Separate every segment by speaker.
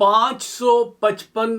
Speaker 1: 555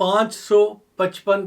Speaker 1: 555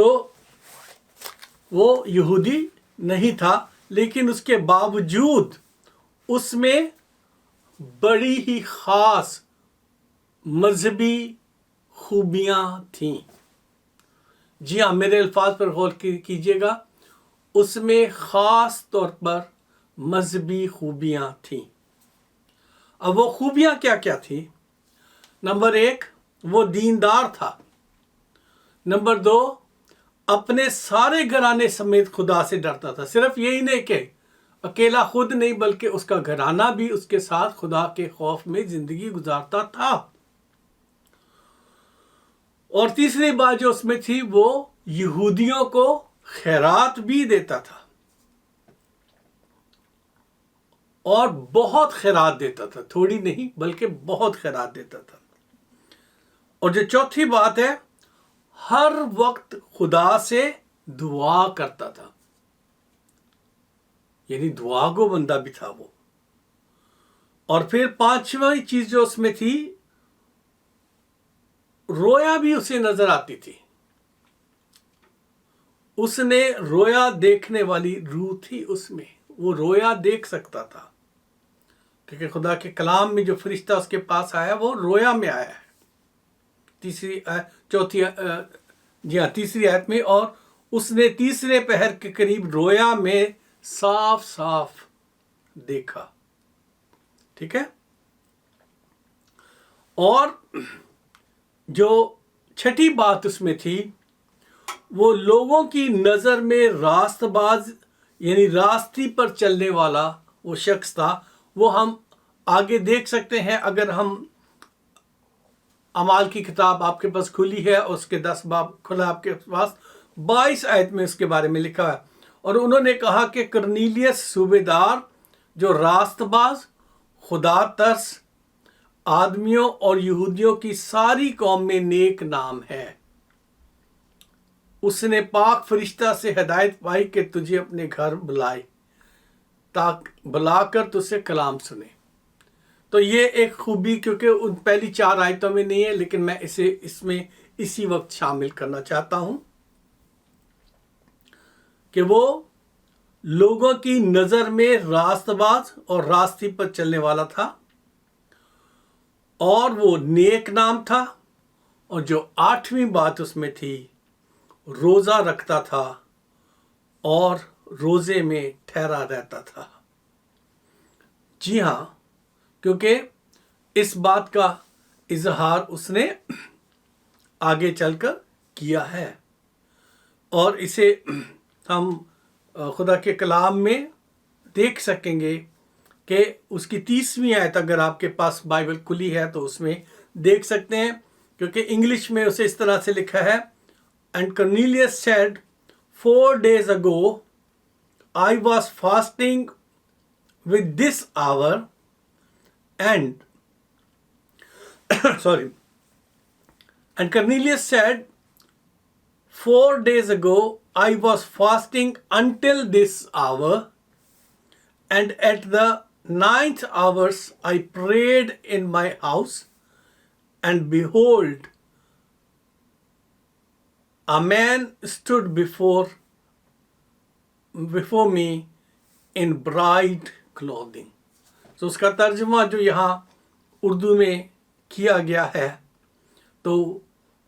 Speaker 1: تو وہ یہودی نہیں تھا، لیکن اس کے باوجود اس میں بڑی ہی خاص مذہبی خوبیاں تھیں. جی ہاں، میرے الفاظ پر غور کیجیے گا، اس میں خاص طور پر مذہبی خوبیاں تھیں. اب وہ خوبیاں کیا کیا تھیں؟ نمبر 1، وہ دیندار تھا. نمبر 2، اپنے سارے گھرانے سمیت خدا سے ڈرتا تھا. صرف یہی نہیں کہ اکیلا خود نہیں، بلکہ اس کا گھرانہ بھی اس کے ساتھ خدا کے خوف میں زندگی گزارتا تھا. اور تیسری بات جو اس میں تھی، وہ یہودیوں کو خیرات بھی دیتا تھا، اور بہت خیرات دیتا تھا. تھوڑی نہیں بلکہ بہت خیرات دیتا تھا. اور جو چوتھی بات ہے، ہر وقت خدا سے دعا کرتا تھا. یعنی دعا گو بندہ بھی تھا وہ. اور پھر پانچویں چیز جو اس میں تھی، رویا بھی اسے نظر آتی تھی. اس نے رویا دیکھنے والی روح تھی اس میں، وہ رویا دیکھ سکتا تھا، کیونکہ خدا کے کلام میں جو فرشتہ اس کے پاس آیا وہ رویا میں آیا ہے. تیسری آیت میں، اور اس نے تیسرے پہر کے قریب رویا میں صاف صاف دیکھا. ٹھیک ہے. اور جو چھٹی بات اس میں تھی، وہ لوگوں کی نظر میں راست باز، یعنی راستی پر چلنے والا وہ شخص تھا. وہ ہم آگے دیکھ سکتے ہیں، اگر ہم اعمال کی کتاب آپ کے پاس کھلی ہے، اس کے 10 باب کھلا آپ کے پاس، 22 آیت میں اس کے بارے میں لکھا ہے. اور انہوں نے کہا کہ کرنیلیس صوبیدار، جو راست باز، خدا ترس آدمیوں اور یہودیوں کی ساری قوم میں نیک نام ہے، اس نے پاک فرشتہ سے ہدایت پائی کہ تجھے اپنے گھر بلائے، تاکہ بلا کر تجھ سے کلام سنے. تو یہ ایک خوبی، کیونکہ ان پہلی 4 آیتوں میں نہیں ہے، لیکن میں اسے اس میں اسی وقت شامل کرنا چاہتا ہوں کہ وہ لوگوں کی نظر میں راست باز اور راستی پر چلنے والا تھا، اور وہ نیک نام تھا. اور جو 8ویں بات اس میں تھی، روزہ رکھتا تھا اور روزے میں ٹھہرا رہتا تھا. جی ہاں، کیونکہ اس بات کا اظہار اس نے آگے چل کر کیا ہے. اور اسے ہم خدا کے کلام میں دیکھ سکیں گے کہ اس کی 30ویں آیت، اگر آپ کے پاس بائبل کھلی ہے تو اس میں دیکھ سکتے ہیں، کیونکہ انگلش میں اسے اس طرح سے لکھا ہے. And Cornelius said, 4 days ago, I was fasting with this hour and And Cornelius said, 4 days ago, I was fasting until this hour, and at the 9th hour, I prayed in my house, and behold, a man stood before me in bright clothing. تو اس کا ترجمہ جو یہاں اردو میں کیا گیا ہے، تو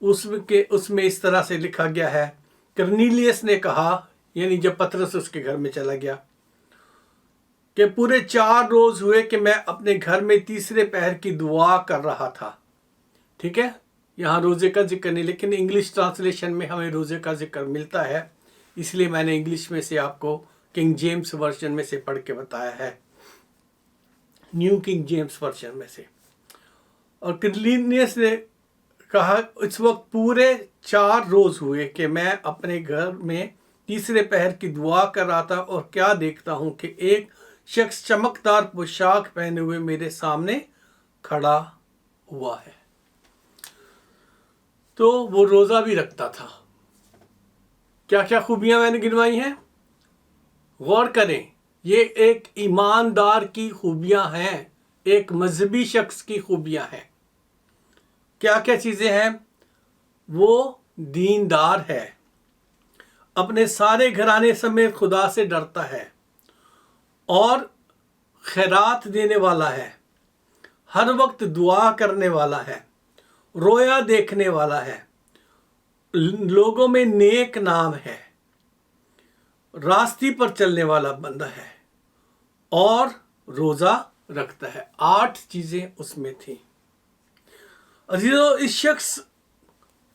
Speaker 1: اس میں اس طرح سے لکھا گیا ہے. کرنیلیس نے کہا، یعنی جب پطرس اس کے گھر میں چلا گیا، کہ پورے 4 روز ہوئے کہ میں اپنے گھر میں تیسرے پہر کی دعا کر رہا تھا. ٹھیک ہے، یہاں روزے کا ذکر نہیں، لیکن انگلش ٹرانسلیشن میں ہمیں روزے کا ذکر ملتا ہے، اس لیے میں نے انگلش میں سے آپ کو کنگ جیمز ورژن میں سے پڑھ کے بتایا ہے، نیو کنگ جیمز ورژن میں سے. اور کرنیلیس نے کہا، اس وقت پورے 4 روز ہوئے کہ میں اپنے گھر میں تیسرے پہر کی دعا کر رہا تھا، اور کیا دیکھتا ہوں کہ ایک شخص چمکدار پوشاک پہنے ہوئے میرے سامنے کھڑا ہوا ہے. تو وہ روزہ بھی رکھتا تھا. کیا کیا خوبیاں میں نے گنوائی ہیں؟ غور کریں، یہ ایک ایماندار کی خوبیاں ہیں، ایک مذہبی شخص کی خوبیاں ہیں. کیا کیا چیزیں ہیں؟ وہ دیندار ہے، اپنے سارے گھرانے سمیت خدا سے ڈرتا ہے اور خیرات دینے والا ہے، ہر وقت دعا کرنے والا ہے، رویا دیکھنے والا ہے، لوگوں میں نیک نام ہے، راستی پر چلنے والا بندہ ہے اور روزہ رکھتا ہے۔ 8 چیزیں اس میں تھیں۔ عزیزو، اس شخص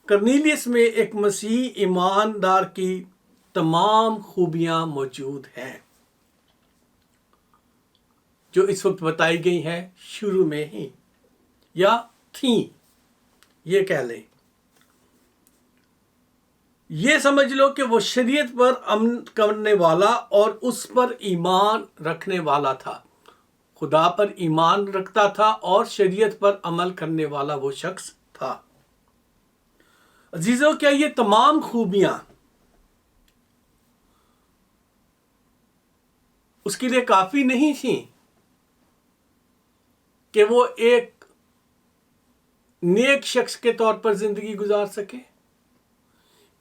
Speaker 1: کرنیلیس میں ایک مسیحی ایماندار کی تمام خوبیاں موجود ہیں جو اس وقت بتائی گئی ہیں شروع میں ہی، یا تھیں، یہ کہہ لیں۔ یہ سمجھ لو کہ وہ شریعت پر عمل کرنے والا اور اس پر ایمان رکھنے والا تھا، خدا پر ایمان رکھتا تھا اور شریعت پر عمل کرنے والا وہ شخص تھا۔ عزیزو، کیا یہ تمام خوبیاں اس کے لیے کافی نہیں تھیں کہ وہ ایک نیک شخص کے طور پر زندگی گزار سکے؟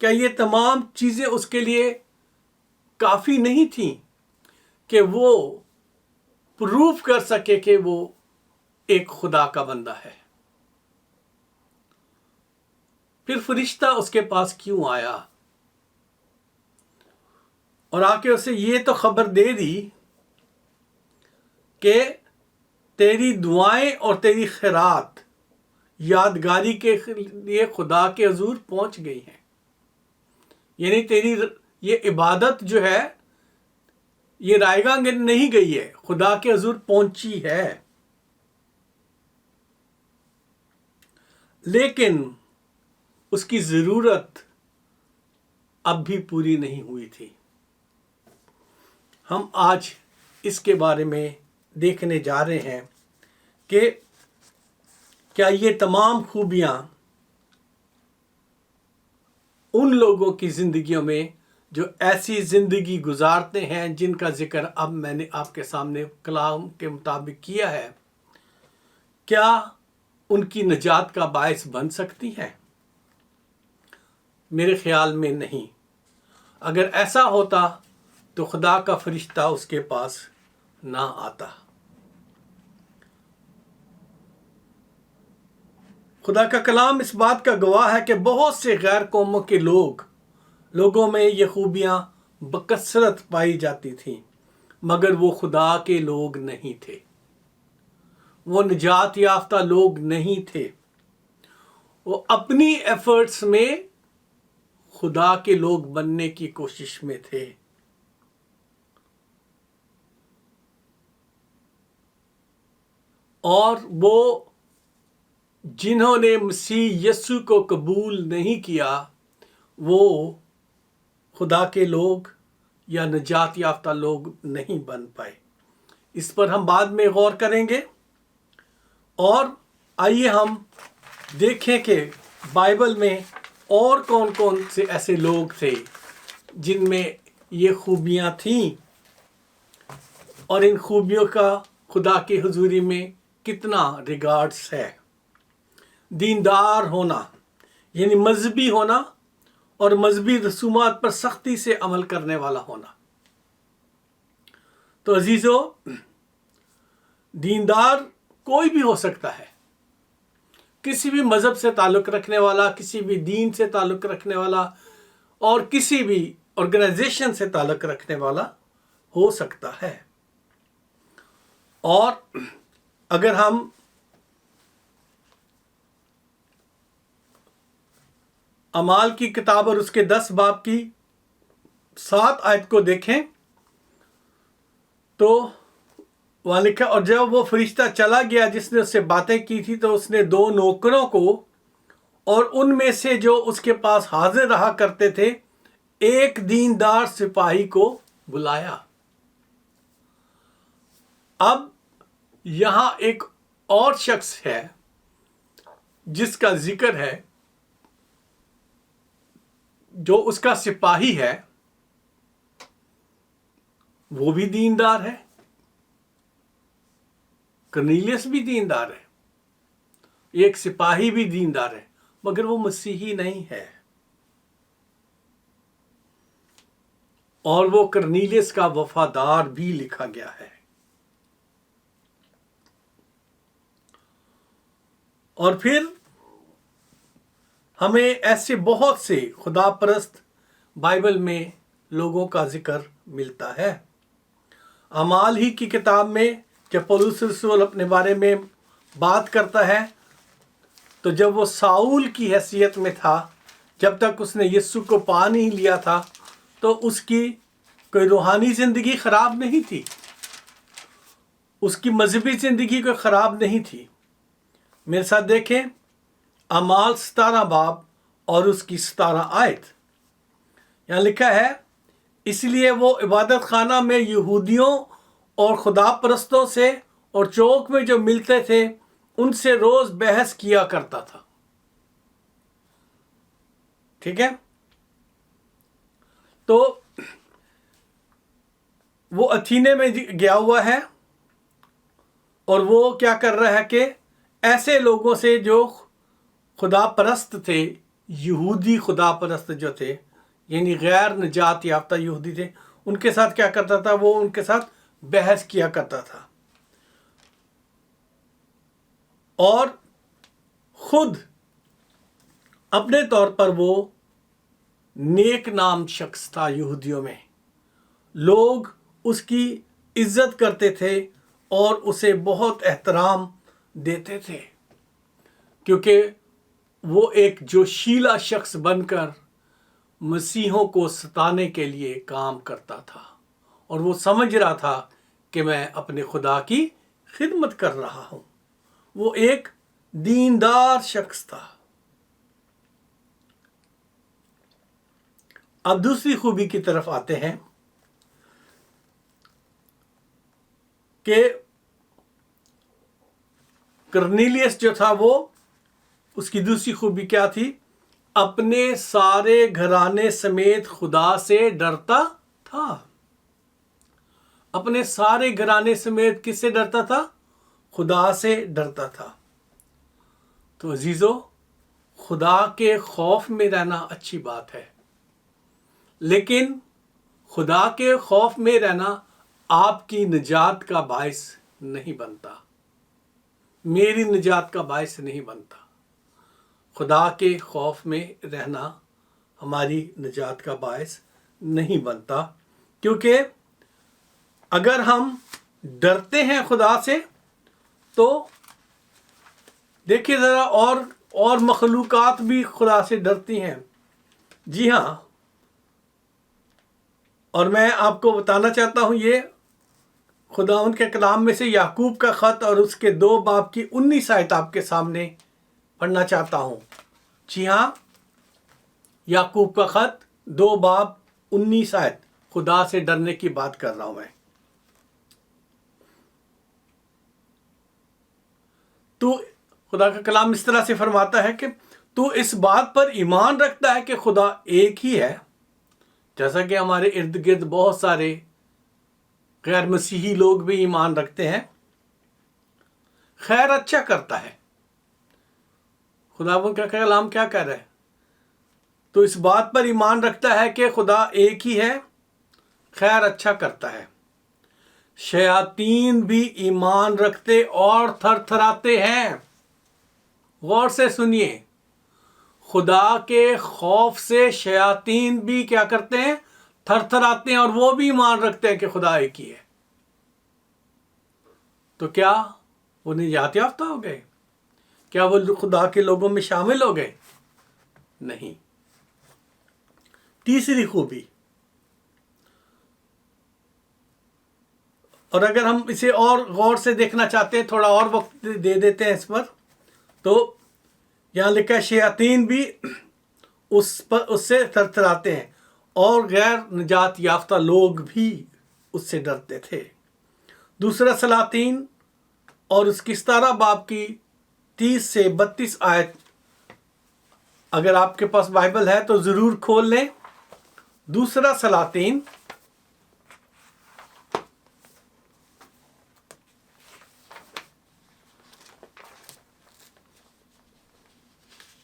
Speaker 1: کیا یہ تمام چیزیں اس کے لیے کافی نہیں تھیں کہ وہ پروف کر سکے کہ وہ ایک خدا کا بندہ ہے؟ پھر فرشتہ اس کے پاس کیوں آیا اور آ کے اسے یہ تو خبر دے دی کہ تیری دعائیں اور تیری خیرات یادگاری کے لیے خدا کے حضور پہنچ گئی ہیں؟ یعنی تیری یہ عبادت جو ہے یہ رائے گاہ نہیں گئی ہے، خدا کے حضور پہنچی ہے۔ لیکن اس کی ضرورت اب بھی پوری نہیں ہوئی تھی۔ ہم آج اس کے بارے میں دیکھنے جا رہے ہیں کہ کیا یہ تمام خوبیاں ان لوگوں کی زندگیوں میں جو ایسی زندگی گزارتے ہیں جن کا ذکر اب میں نے آپ کے سامنے کلام کے مطابق کیا ہے، کیا ان کی نجات کا باعث بن سکتی ہیں؟ میرے خیال میں نہیں۔ اگر ایسا ہوتا تو خدا کا فرشتہ اس کے پاس نہ آتا۔ خدا کا کلام اس بات کا گواہ ہے کہ بہت سے غیر قوموں کے لوگوں میں یہ خوبیاں بکثرت پائی جاتی تھیں، مگر وہ خدا کے لوگ نہیں تھے، وہ نجات یافتہ لوگ نہیں تھے، وہ اپنی ایفرٹس میں خدا کے لوگ بننے کی کوشش میں تھے۔ اور وہ جنہوں نے مسیح یسوع کو قبول نہیں کیا وہ خدا کے لوگ یا نجات یافتہ لوگ نہیں بن پائے۔ اس پر ہم بعد میں غور کریں گے، اور آئیے ہم دیکھیں کہ بائبل میں اور کون کون سے ایسے لوگ تھے جن میں یہ خوبیاں تھیں، اور ان خوبیوں کا خدا کی حضوری میں کتنا ریگارڈز ہے۔ دیندار ہونا یعنی مذہبی ہونا اور مذہبی رسومات پر سختی سے عمل کرنے والا ہونا۔ تو عزیزو، دیندار کوئی بھی ہو سکتا ہے، کسی بھی مذہب سے تعلق رکھنے والا، کسی بھی دین سے تعلق رکھنے والا، اور کسی بھی آرگنائزیشن سے تعلق رکھنے والا ہو سکتا ہے۔ اور اگر ہم اعمال کی کتاب اور اس کے 10 باب کی 7 آیت کو دیکھیں تو وہاں لکھا، اور جب وہ فرشتہ چلا گیا جس نے اس سے باتیں کی تھی تو اس نے 2 نوکروں کو اور ان میں سے جو اس کے پاس حاضر رہا کرتے تھے ایک دیندار سپاہی کو بلایا۔ اب یہاں ایک اور شخص ہے جس کا ذکر ہے، جو اس کا سپاہی ہے، وہ بھی دیندار ہے، کرنیلیس بھی دیندار ہے، ایک سپاہی بھی دیندار ہے، مگر وہ مسیحی نہیں ہے۔ اور وہ کرنیلیس کا وفادار بھی لکھا گیا ہے۔ اور پھر ہمیں ایسے بہت سے خدا پرست بائبل میں لوگوں کا ذکر ملتا ہے۔ اعمال ہی کی کتاب میں جب پولس رسول اپنے بارے میں بات کرتا ہے تو جب وہ ساؤل کی حیثیت میں تھا، جب تک اس نے یسوع کو پا نہیں لیا تھا، تو اس کی کوئی روحانی زندگی خراب نہیں تھی، اس کی مذہبی زندگی کوئی خراب نہیں تھی۔ میرے ساتھ دیکھیں اعمال 17 باب اور اس کی 17 آیت۔ یہاں لکھا ہے، اس لیے وہ عبادت خانہ میں یہودیوں اور خدا پرستوں سے اور چوک میں جو ملتے تھے ان سے روز بحث کیا کرتا تھا۔ ٹھیک ہے، تو وہ اتھینے میں گیا ہوا ہے اور وہ کیا کر رہا ہے کہ ایسے لوگوں سے جو خدا پرست تھے، یہودی خدا پرست جو تھے، یعنی غیر نجات یافتہ یہودی تھے، ان کے ساتھ کیا کرتا تھا؟ وہ ان کے ساتھ بحث کیا کرتا تھا، اور خود اپنے طور پر وہ نیک نام شخص تھا۔ یہودیوں میں لوگ اس کی عزت کرتے تھے اور اسے بہت احترام دیتے تھے، کیونکہ وہ ایک جوشیلا شخص بن کر مسیحوں کو ستانے کے لیے کام کرتا تھا، اور وہ سمجھ رہا تھا کہ میں اپنے خدا کی خدمت کر رہا ہوں۔ وہ ایک دیندار شخص تھا۔ اب دوسری خوبی کی طرف آتے ہیں کہ کرنیلیس جو تھا، وہ اس کی دوسری خوبی کیا تھی؟ اپنے سارے گھرانے سمیت خدا سے ڈرتا تھا۔ اپنے سارے گھرانے سمیت کس سے ڈرتا تھا؟ خدا سے ڈرتا تھا۔ تو عزیزو، خدا کے خوف میں رہنا اچھی بات ہے، لیکن خدا کے خوف میں رہنا آپ کی نجات کا باعث نہیں بنتا، میری نجات کا باعث نہیں بنتا۔ خدا کے خوف میں رہنا ہماری نجات کا باعث نہیں بنتا، کیونکہ اگر ہم ڈرتے ہیں خدا سے تو دیکھیے ذرا، اور مخلوقات بھی خدا سے ڈرتی ہیں۔ جی ہاں، اور میں آپ کو بتانا چاہتا ہوں، یہ خدا ان کے کلام میں سے یعقوب کا خط اور اس کے 2 باب کی 19 آیت آپ کے سامنے پڑھنا چاہتا ہوں۔ جی ہاں، یعقوب کا خط 2 باب 19 آیت، خدا سے ڈرنے کی بات کر رہا ہوں میں۔ تو خدا کا کلام اس طرح سے فرماتا ہے کہ تو اس بات پر ایمان رکھتا ہے کہ خدا ایک ہی ہے، جیسا کہ ہمارے ارد گرد بہت سارے غیر مسیحی لوگ بھی ایمان رکھتے ہیں۔ خیر اچھا کرتا ہے، خدا کا کلام کیا کہہ رہا ہے؟ تو اس بات پر ایمان رکھتا ہے کہ خدا ایک ہی ہے، خیر اچھا کرتا ہے۔ شیاطین بھی ایمان رکھتے اور تھر تھراتے ہیں۔ غور سے سنیے، خدا کے خوف سے شیاطین بھی کیا کرتے ہیں؟ تھر تھراتے ہیں، اور وہ بھی ایمان رکھتے ہیں کہ خدا ایک ہی ہے۔ تو کیا وہ نجات یافتہ ہو گئے؟ کیا وہ خدا کے لوگوں میں شامل ہو گئے؟ نہیں۔ تیسری خوبی، اور اگر ہم اسے اور غور سے دیکھنا چاہتے ہیں، تھوڑا اور وقت دے دیتے ہیں اس پر، تو یہاں لکھا ہے شیاطین بھی اس سے تھرتھراتے ہیں، اور غیر نجات یافتہ لوگ بھی اس سے ڈرتے تھے۔ دوسرا سلاطین اور اس کی 17 باب کی 30 سے 32 آیت، اگر آپ کے پاس بائبل ہے تو ضرور کھول لیں۔ دوسرا سلاطین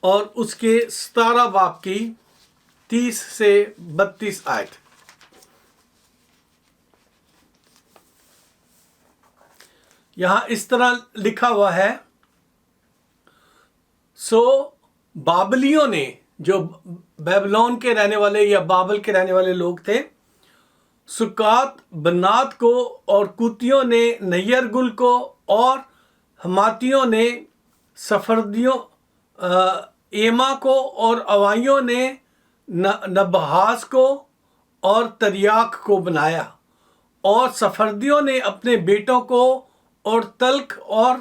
Speaker 1: اور اس کے 17 باب کی 30 سے 32 آیت۔ یہاں اس طرح لکھا ہوا ہے، سو بابلیوں نے، جو بیبلون کے رہنے والے یا بابل کے رہنے والے لوگ تھے، سکات بنات کو، اور کوتیوں نے نیر گل کو، اور ہماتیوں نے سفردیوں ایما کو، اور اوائیوں نے نبہاس کو اور تریاک کو بنایا، اور سفردیوں نے اپنے بیٹوں کو، اور تلک اور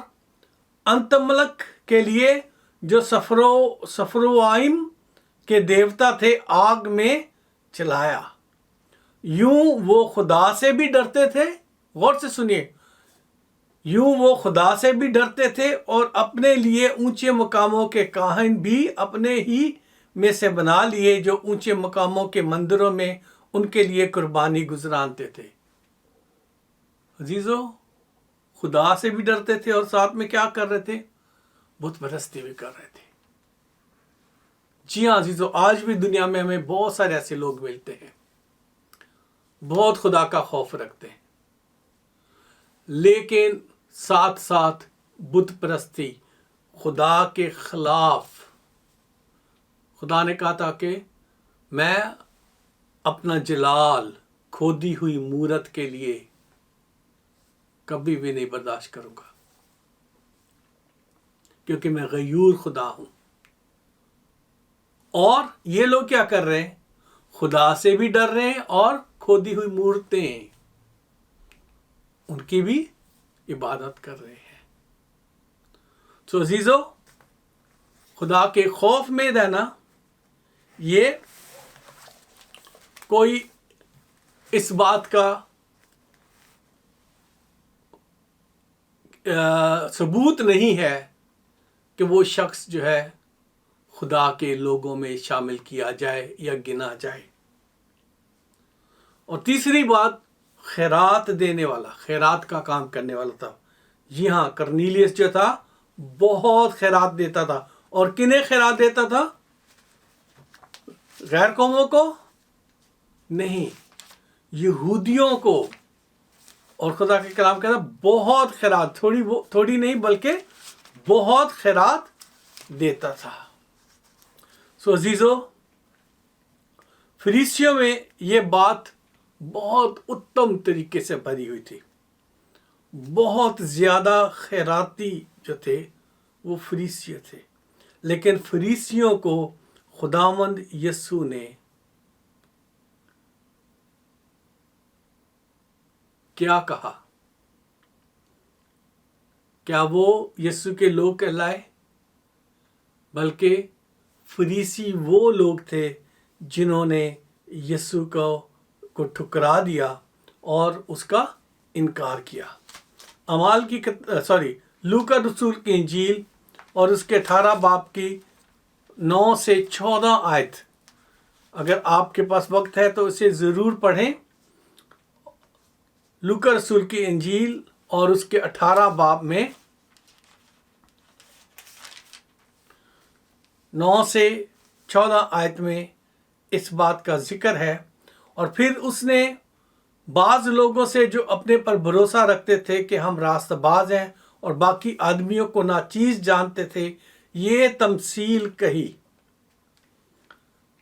Speaker 1: انتملک کے لیے جو سفروائم کے دیوتا تھے آگ میں چلایا۔ یوں وہ خدا سے بھی ڈرتے تھے، غور سے سنیے، یوں وہ خدا سے بھی ڈرتے تھے، اور اپنے لیے اونچے مقاموں کے کاہن بھی اپنے ہی میں سے بنا لیے، جو اونچے مقاموں کے مندروں میں ان کے لیے قربانی گزرانتے تھے۔ عزیزو، خدا سے بھی ڈرتے تھے، اور ساتھ میں کیا کر رہے تھے؟ بت پرستی بھی کر رہے تھے۔ جی ہاں عزیزو، آج بھی دنیا میں ہمیں بہت سارے ایسے لوگ ملتے ہیں، بہت خدا کا خوف رکھتے ہیں، لیکن ساتھ ساتھ بت پرستی، خدا کے خلاف۔ خدا نے کہا تھا کہ میں اپنا جلال کھودی ہوئی مورت کے لیے کبھی بھی نہیں برداشت کروں گا، کیونکہ میں غیور خدا ہوں۔ اور یہ لوگ کیا کر رہے ہیں؟ خدا سے بھی ڈر رہے ہیں، اور کھودی ہوئی مورتیں ان کی بھی عبادت کر رہے ہیں۔ تو عزیزو، خدا کے خوف میں رہنا، یہ کوئی اس بات کا ثبوت نہیں ہے کہ وہ شخص جو ہے خدا کے لوگوں میں شامل کیا جائے یا گنا جائے۔ اور تیسری بات، خیرات دینے والا، خیرات کا کام کرنے والا تھا۔ جی ہاں، کرنیلیس جو تھا بہت خیرات دیتا تھا۔ اور کنہیں خیرات دیتا تھا؟ غیر قوموں کو نہیں، یہودیوں کو۔ اور خدا کے کلام کہتا ہے بہت خیرات، تھوڑی نہیں بلکہ بہت خیرات دیتا تھا۔ سو عزیزو، فریسیوں میں یہ بات بہت اتم طریقے سے بھری ہوئی تھی۔ بہت زیادہ خیراتی جو تھے وہ فریسی تھے، لیکن فریسیوں کو خداوند یسوع نے کیا کہا؟ کیا وہ یسوع کے لوگ کہلائے؟ بلکہ فریسی وہ لوگ تھے جنہوں نے یسوع کو ٹھکرا دیا اور اس کا انکار کیا۔ لوکا رسول کی انجیل اور اس کے 18 باب کی 9 سے 14 آیت، اگر آپ کے پاس وقت ہے تو اسے ضرور پڑھیں۔ لوکا رسول کی انجیل اور اس کے 18 باب میں 9 سے 14 آیت میں اس بات کا ذکر ہے۔ اور پھر اس نے بعض لوگوں سے جو اپنے پر بھروسہ رکھتے تھے کہ ہم راست باز ہیں اور باقی آدمیوں کو ناچیز جانتے تھے، یہ تمثیل کہی۔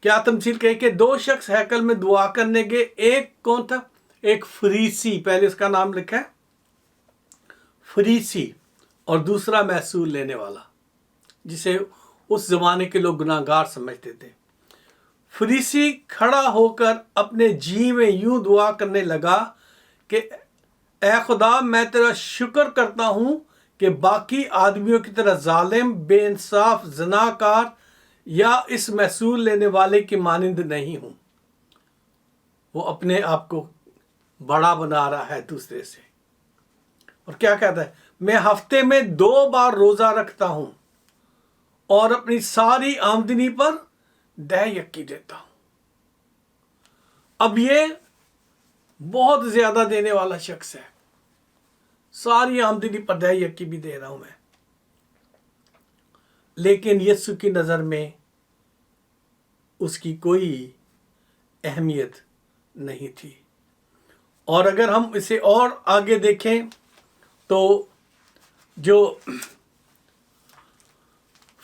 Speaker 1: کیا تمثیل کہی؟ کہ 2 شخص ہیکل میں دعا کرنے گئے، ایک کون تھا؟ ایک فریسی، پہلے اس کا نام لکھا ہے فریسی، اور دوسرا محصول لینے والا، جسے اس زمانے کے لوگ گناہ گار سمجھتے تھے۔ فریسی کھڑا ہو کر اپنے جی میں یوں دعا کرنے لگا کہ اے خدا، میں تیرا شکر کرتا ہوں کہ باقی آدمیوں کی طرح ظالم، بے انصاف، زناکار یا اس محصول لینے والے کی مانند نہیں ہوں۔ وہ اپنے آپ کو بڑا بنا رہا ہے دوسرے سے۔ اور کیا کہتا ہے؟ میں ہفتے میں 2 بار روزہ رکھتا ہوں اور اپنی ساری آمدنی پر دہ یکی دیتا ہوں۔ اب یہ بہت زیادہ دینے والا شخص ہے، ساری آمدنی پر دہ یکی بھی دے رہا ہوں میں، لیکن یسوع کی نظر میں اس کی کوئی اہمیت نہیں تھی۔ اور اگر ہم اسے اور آگے دیکھیں تو جو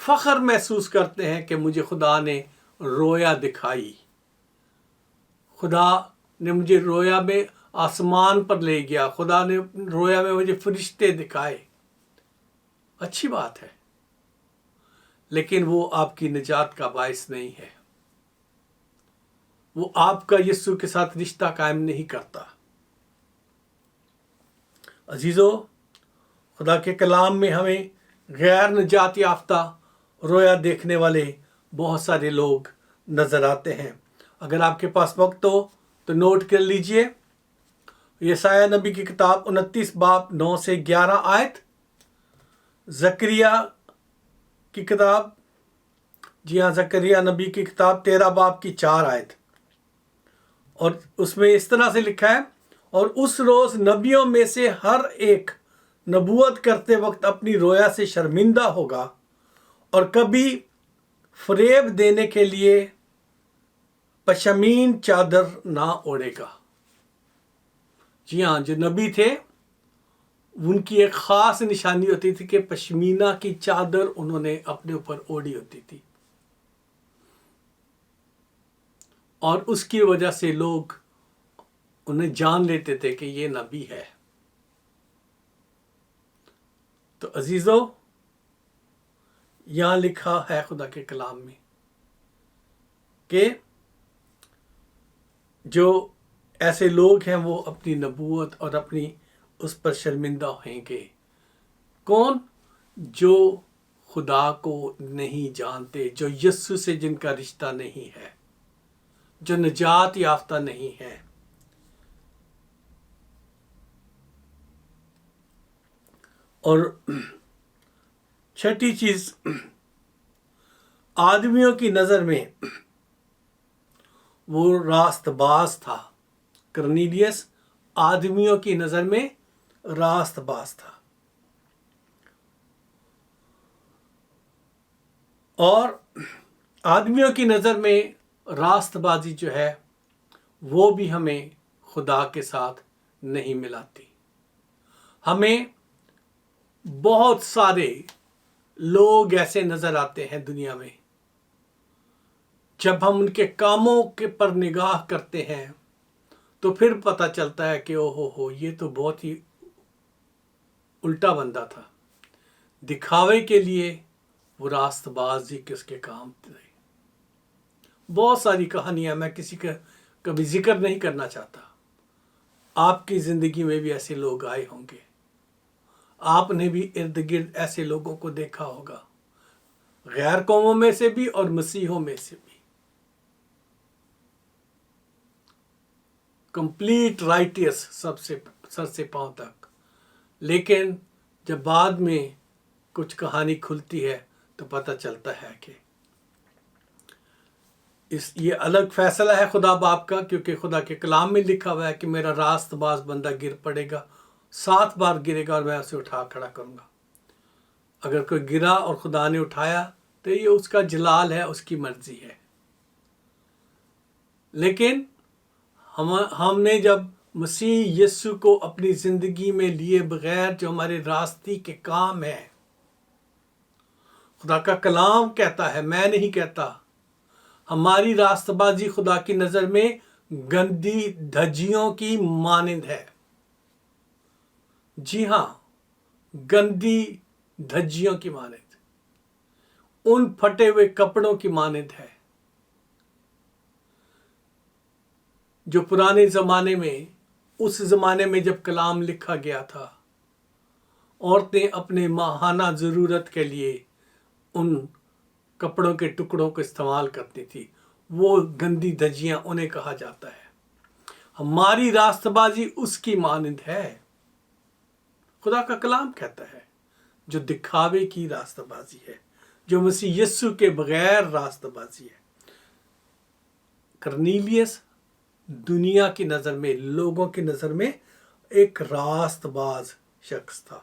Speaker 1: فخر محسوس کرتے ہیں کہ مجھے خدا نے رویا دکھائی، خدا نے مجھے رویا میں آسمان پر لے گیا، خدا نے رویا میں مجھے فرشتے دکھائے. اچھی بات ہے، لیکن وہ آپ کی نجات کا باعث نہیں ہے. وہ آپ کا یسوع کے ساتھ رشتہ قائم نہیں کرتا. عزیزو، خدا کے کلام میں ہمیں غیر نجات یافتہ رویا دیکھنے والے بہت سارے لوگ نظر آتے ہیں. اگر آپ کے پاس وقت ہو تو نوٹ کر لیجئے. یسایہ نبی کی کتاب 29 باب 9 سے 11 آیت، زکریا کی کتاب، جی ہاں، زکریا نبی کی کتاب 13 باب کی 4 آیت. اور اس میں اس طرح سے لکھا ہے، اور اس روز نبیوں میں سے ہر ایک نبوت کرتے وقت اپنی رویا سے شرمندہ ہوگا اور کبھی فریب دینے کے لیے پشمین چادر نہ اوڑھے گا. جی ہاں، جو نبی تھے ان کی ایک خاص نشانی ہوتی تھی کہ پشمینہ کی چادر انہوں نے اپنے اوپر اوڑھی ہوتی تھی، اور اس کی وجہ سے لوگ انہیں جان لیتے تھے کہ یہ نبی ہے. تو عزیزو، یہاں لکھا ہے خدا کے کلام میں کہ جو ایسے لوگ ہیں وہ اپنی نبوت اور اپنی اس پر شرمندہ ہوئیں گے. کون؟ جو خدا کو نہیں جانتے، جو یسوع سے جن کا رشتہ نہیں ہے، جو نجات یافتہ نہیں ہے. اور چھٹی چیز، آدمیوں کی نظر میں وہ راست باز تھا. کرنیلیس آدمیوں کی نظر میں راست باز تھا، اور آدمیوں کی نظر میں راست بازی جو ہے وہ بھی ہمیں خدا کے ساتھ نہیں ملاتی. ہمیں بہت سارے لوگ ایسے نظر آتے ہیں دنیا میں، جب ہم ان کے کاموں کے پر نگاہ کرتے ہیں تو پھر پتہ چلتا ہے کہ او ہو یہ تو بہت ہی الٹا بندہ تھا. دکھاوے کے لیے وہ راست بازی کس کے کام تھے. بہت ساری کہانیاں، میں کسی کا کبھی ذکر نہیں کرنا چاہتا. آپ کی زندگی میں بھی ایسے لوگ آئے ہوں گے، آپ نے بھی ارد گرد ایسے لوگوں کو دیکھا ہوگا، غیر قوموں میں سے بھی اور مسیحوں میں سے بھی. کمپلیٹ رائٹیس سب سے سر سے پاؤں تک، لیکن جب بعد میں کچھ کہانی کھلتی ہے تو پتہ چلتا ہے کہ یہ الگ فیصلہ ہے خدا باپ کا، کیونکہ خدا کے کلام میں لکھا ہوا ہے کہ میرا راست باز بندہ گر پڑے گا، 7 بار گرے گا اور میں اسے اٹھا کھڑا کروں گا. اگر کوئی گرا اور خدا نے اٹھایا تو یہ اس کا جلال ہے، اس کی مرضی ہے. لیکن ہم نے جب مسیح یسوع کو اپنی زندگی میں لیے بغیر، جو ہمارے راستی کے کام ہے، خدا کا کلام کہتا ہے، میں نہیں کہتا، ہماری راست بازی خدا کی نظر میں گندی دھجیوں کی مانند ہے. جی ہاں، گندی دھجیوں کی مانند، ان پھٹے ہوئے کپڑوں کی مانند ہے جو پرانے زمانے میں، اس زمانے میں جب کلام لکھا گیا تھا، عورتیں اپنے ماہانہ ضرورت کے لیے ان کپڑوں کے ٹکڑوں کو استعمال کرتی تھی. وہ گندی دھجیاں انہیں کہا جاتا ہے. ہماری راست بازی اس کی مانند ہے. خدا کا کلام کہتا ہے جو دکھاوے کی راست بازی ہے، جو مسیح یسوع کے بغیر راست بازی ہے. کرنیلیس دنیا کی نظر میں، لوگوں کی نظر میں ایک راست باز شخص تھا.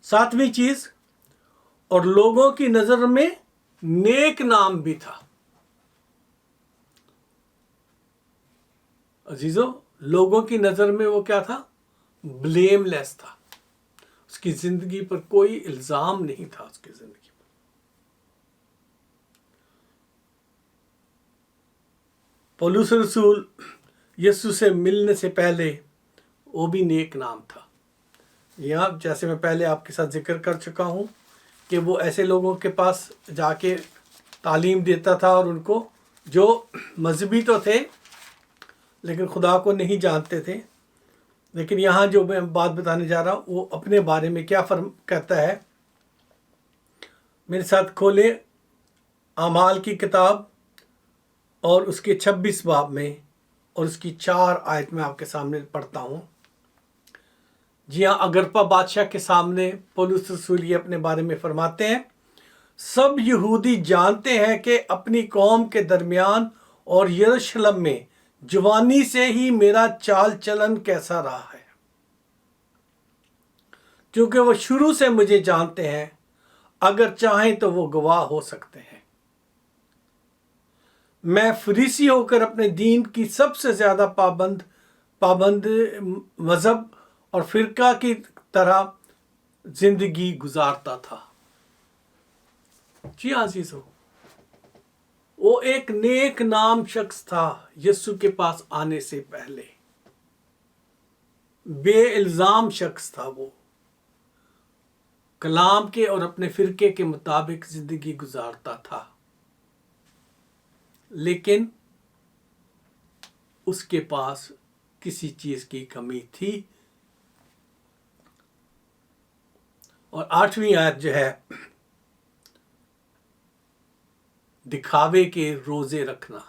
Speaker 1: 7ویں چیز، اور لوگوں کی نظر میں نیک نام بھی تھا. عزیزو، لوگوں کی نظر میں وہ کیا تھا؟ بلیم لیس تھا. اس کی زندگی پر کوئی الزام نہیں تھا اس کی زندگی پر. پولس رسول یسوع سے ملنے سے پہلے وہ بھی نیک نام تھا. یہاں جیسے میں پہلے آپ کے ساتھ ذکر کر چکا ہوں کہ وہ ایسے لوگوں کے پاس جا کے تعلیم دیتا تھا اور ان کو جو مذہبی تو تھے لیکن خدا کو نہیں جانتے تھے. لیکن یہاں جو میں بات بتانے جا رہا ہوں وہ اپنے بارے میں کیا کہتا ہے. میرے ساتھ کھولے اعمال کی کتاب اور اس کے 26 باب میں اور اس کی 4 آیت میں آپ کے سامنے پڑھتا ہوں. جی ہاں، اگرپا بادشاہ کے سامنے پولس رسول یہ اپنے بارے میں فرماتے ہیں. سب یہودی جانتے ہیں کہ اپنی قوم کے درمیان اور یروشلم میں جوانی سے ہی میرا چال چلن کیسا رہا ہے، کیونکہ وہ شروع سے مجھے جانتے ہیں. اگر چاہیں تو وہ گواہ ہو سکتے ہیں. میں فریسی ہو کر اپنے دین کی سب سے زیادہ پابند مذہب اور فرقہ کی طرح زندگی گزارتا تھا. جی عزیزو، وہ ایک نیک نام شخص تھا. یسوع کے پاس آنے سے پہلے بے الزام شخص تھا. وہ کلام کے اور اپنے فرقے کے مطابق زندگی گزارتا تھا، لیکن اس کے پاس کسی چیز کی کمی تھی. اور 8ویں آیت جو ہے، دکھاوے کے روزے رکھنا.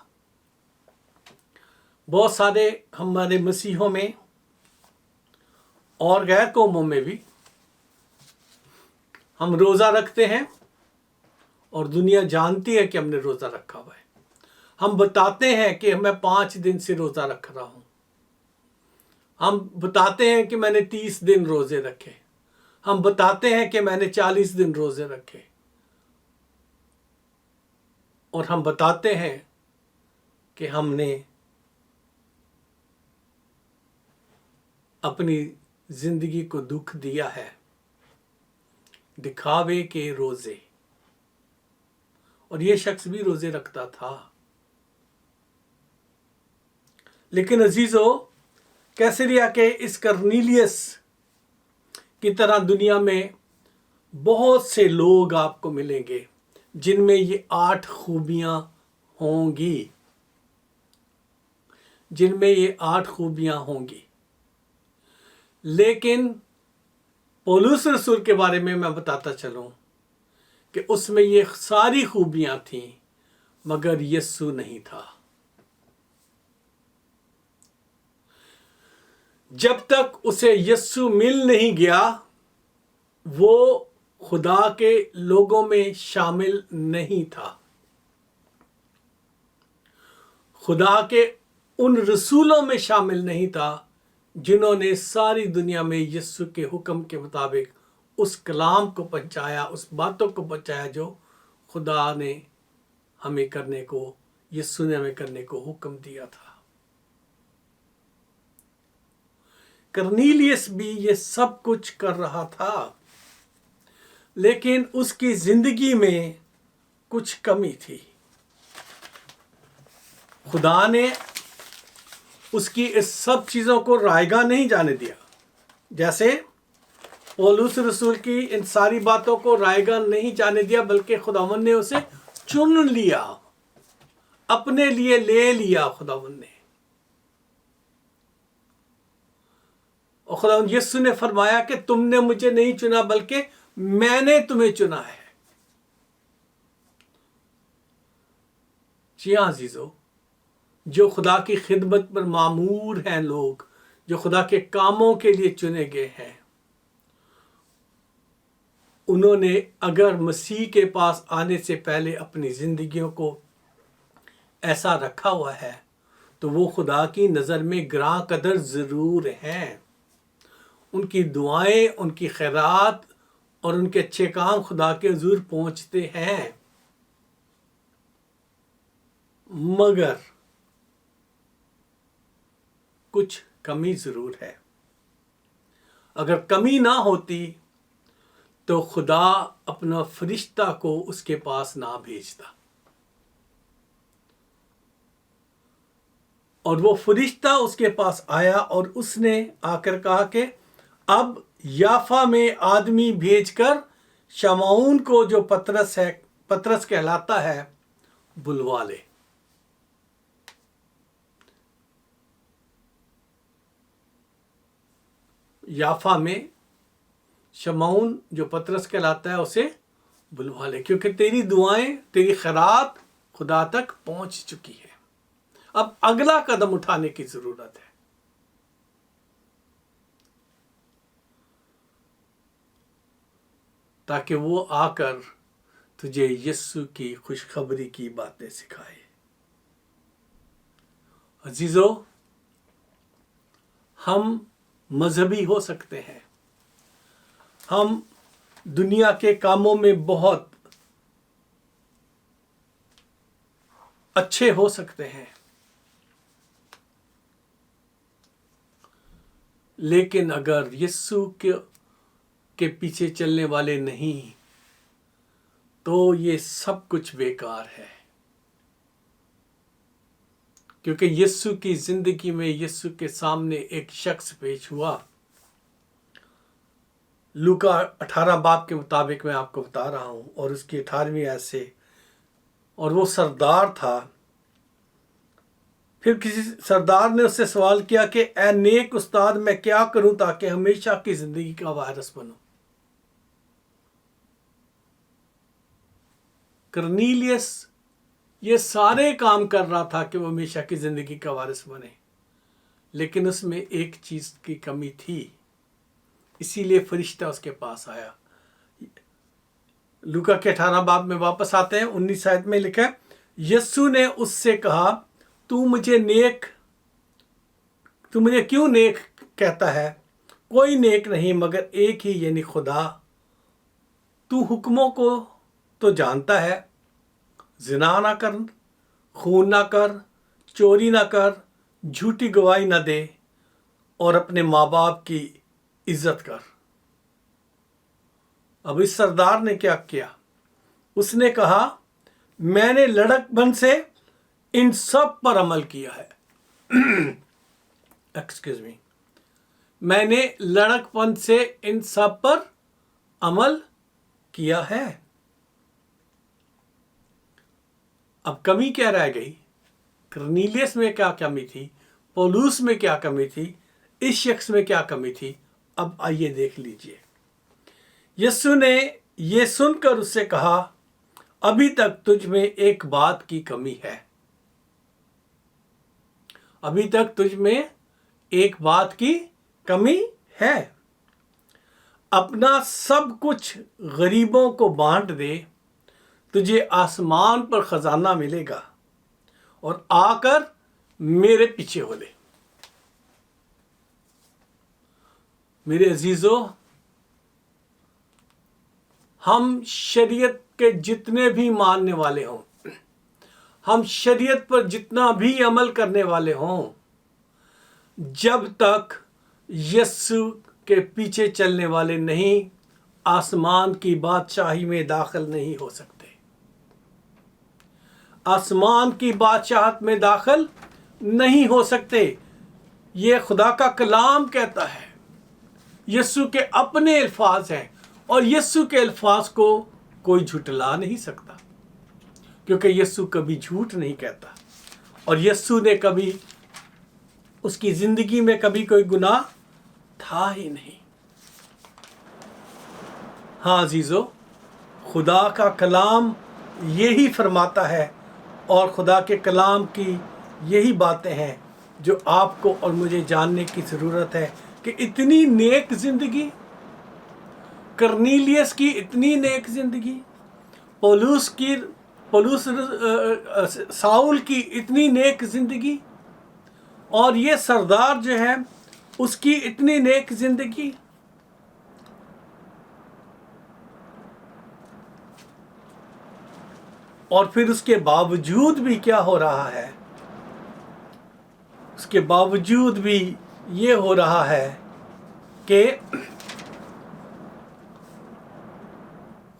Speaker 1: بہت سارے ہمارے مسیحوں میں اور غیر قوموں میں بھی ہم روزہ رکھتے ہیں اور دنیا جانتی ہے کہ ہم نے روزہ رکھا ہوا ہے. ہم بتاتے ہیں کہ میں 5 دن سے روزہ رکھ رہا ہوں. ہم بتاتے ہیں کہ میں نے 30 دن روزے رکھے. ہم بتاتے ہیں کہ میں نے 40 دن روزے رکھے. اور ہم بتاتے ہیں کہ ہم نے اپنی زندگی کو دکھ دیا ہے. دکھاوے کے روزے. اور یہ شخص بھی روزے رکھتا تھا. لیکن عزیزو، کیسریا کے اس کرنیلیس کی طرح دنیا میں بہت سے لوگ آپ کو ملیں گے جن میں یہ 8 خوبیاں ہوں گی. لیکن پولس رسول کے بارے میں بتاتا چلوں کہ اس میں یہ ساری خوبیاں تھیں مگر یسوع نہیں تھا. جب تک اسے یسوع مل نہیں گیا وہ خدا کے لوگوں میں شامل نہیں تھا. خدا کے ان رسولوں میں شامل نہیں تھا جنہوں نے ساری دنیا میں یسوع کے حکم کے مطابق اس کلام کو پہنچایا، اس باتوں کو پہنچایا جو خدا نے ہمیں کرنے کو، یسوع نے ہمیں کرنے کو حکم دیا تھا. کرنیلیس بھی یہ سب کچھ کر رہا تھا، لیکن اس کی زندگی میں کچھ کمی تھی. خدا نے اس کی اس سب چیزوں کو رائگاں نہیں جانے دیا. جیسے پولس رسول کی ان ساری باتوں کو رائگاں نہیں جانے دیا، بلکہ خداوند نے اسے چن لیا، اپنے لیے لے لیا خداوند نے. اور خداوند یسوع نے فرمایا کہ تم نے مجھے نہیں چنا بلکہ میں نے تمہیں چنا ہے. جی ہاں عزیزو، جو خدا کی خدمت پر مامور ہیں، لوگ جو خدا کے کاموں کے لیے چنے گئے ہیں، انہوں نے اگر مسیح کے پاس آنے سے پہلے اپنی زندگیوں کو ایسا رکھا ہوا ہے تو وہ خدا کی نظر میں گراں قدر ضرور ہیں. ان کی دعائیں، ان کی خیرات اور ان کے اچھے کام خدا کے حضور پہنچتے ہیں. مگر کچھ کمی ضرور ہے. اگر کمی نہ ہوتی تو خدا اپنا فرشتہ کو اس کے پاس نہ بھیجتا، اور وہ فرشتہ اس کے پاس آیا اور اس نے آ کر کہا کہ اب یافا میں آدمی بھیج کر شمعون کو جو پطرس کہلاتا ہے بلوا لے۔ یافا میں شمعون جو پطرس کہلاتا ہے اسے بلوا لے، کیونکہ تیری دعائیں، تیری خیرات خدا تک پہنچ چکی ہے۔ اب اگلا قدم اٹھانے کی ضرورت ہے۔ تاکہ وہ آ کر تجھے یسوع کی خوشخبری کی باتیں سکھائے۔ عزیزو، ہم مذہبی ہو سکتے ہیں، ہم دنیا کے کاموں میں بہت اچھے ہو سکتے ہیں، لیکن اگر یسوع کے پیچھے چلنے والے نہیں تو یہ سب کچھ بیکار ہے۔ کیونکہ یسوع کی زندگی میں یسوع کے سامنے ایک شخص پیش ہوا۔ لوکا 18 باب کے مطابق میں آپ کو بتا رہا ہوں، اور اس کی 18ویں آیت سے، اور وہ سردار تھا۔ پھر کسی سردار نے اس سے سوال کیا کہ اے نیک استاد، میں کیا کروں تاکہ ہمیشہ کی زندگی کا وارث بنوں؟ کرنیلیس یہ سارے کام کر رہا تھا کہ وہ ہمیشہ کی زندگی کا وارث بنے، لیکن اس میں ایک چیز کی کمی تھی، اسی لیے فرشتہ اس کے پاس آیا۔ لوکا کے 18 باب میں واپس آتے ہیں، 19 آیت میں لکھا ہے، یسوع نے اس سے کہا، تو مجھے کیوں نیک کہتا ہے؟ کوئی نیک نہیں مگر ایک ہی، یعنی خدا۔ تو حکموں کو تو جانتا ہے، زنا نہ کر، خون نہ کر، چوری نہ کر، جھوٹی گواہی نہ دے، اور اپنے ماں باپ کی عزت کر۔ اب اس سردار نے کیا کیا؟ اس نے کہا، میں نے لڑک پن سے ان سب پر عمل کیا ہے۔ ایکسکیوز می، میں نے لڑک پن سے ان سب پر عمل کیا ہے۔ اب کمی کیا رہ گئی؟ کرنیلیس میں کیا کمی تھی؟ پولوس میں کیا کمی تھی؟ اس شخص میں کیا کمی تھی؟ اب آئیے دیکھ لیجئے۔ یسوع نے یہ سن کر اس سے کہا، ابھی تک تجھ میں ایک بات کی کمی ہے۔ ابھی تک تجھ میں ایک بات کی کمی ہے۔ اپنا سب کچھ غریبوں کو بانٹ دے، تجھے آسمان پر خزانہ ملے گا، اور آ کر میرے پیچھے ہو لے۔ میرے عزیزو، ہم شریعت کے جتنے بھی ماننے والے ہوں، ہم شریعت پر جتنا بھی عمل کرنے والے ہوں، جب تک یسوع کے پیچھے چلنے والے نہیں، آسمان کی بادشاہی میں داخل نہیں ہو سکتے۔ آسمان کی بادشاہت میں داخل نہیں ہو سکتے۔ یہ خدا کا کلام کہتا ہے، یسوع کے اپنے الفاظ ہیں، اور یسوع کے الفاظ کو کوئی جھٹلا نہیں سکتا، کیونکہ یسوع کبھی جھوٹ نہیں کہتا، اور یسوع نے کبھی، اس کی زندگی میں کبھی کوئی گناہ تھا ہی نہیں۔ ہاں عزیزو، خدا کا کلام یہی فرماتا ہے، اور خدا کے کلام کی یہی باتیں ہیں جو آپ کو اور مجھے جاننے کی ضرورت ہے، کہ اتنی نیک زندگی، کرنیلیس کی اتنی نیک زندگی، ساؤل کی اتنی نیک زندگی، اور یہ سردار جو ہے اس کی اتنی نیک زندگی، اور پھر اس کے باوجود بھی کیا ہو رہا ہے؟ اس کے باوجود بھی یہ ہو رہا ہے کہ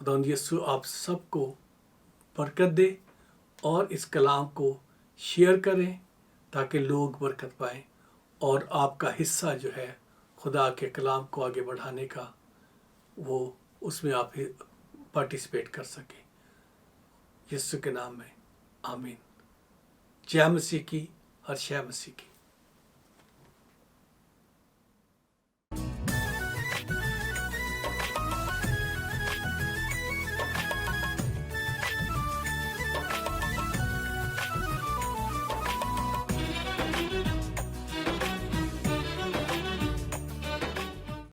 Speaker 1: خداوند یسوع آپ سب کو برکت دے اور اس کلام کو شیئر کریں تاکہ لوگ برکت پائیں اور آپ کا حصہ جو ہے خدا کے کلام کو آگے بڑھانے کا وہ اس میں آپ پارٹیسپیٹ کر سکیں. یسوع کے نام میں آمین. جے مسیح کی، ہر شے مسیح کی.